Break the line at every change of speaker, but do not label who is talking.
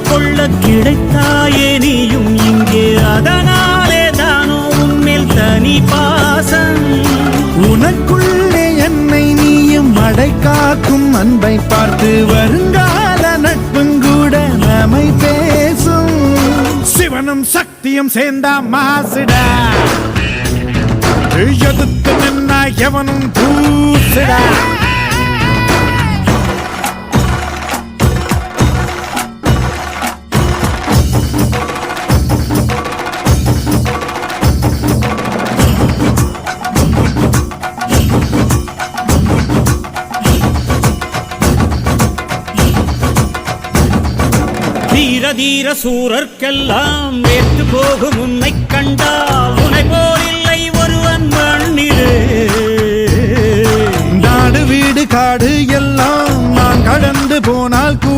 கொள்ள கிடைத்தாயே நீயும் இங்கே அதனாலே தானோ உன்மேல் தனி பாசம்
உனக்குள்ளே என்னை நீயும் அடை காக்கும் அன்பை பார்த்து வருங்கால நட்புங்கூட நம்மை பேசும் சிவனும் சக்தியும் சேர்ந்தா மாசுடா எதிர்த்து நின்னா எவனும் பூசுடா
தீர தீர சூரர்க்கெல்லாம் வேற்று போகும் உன்னை கண்டால் உனை போல்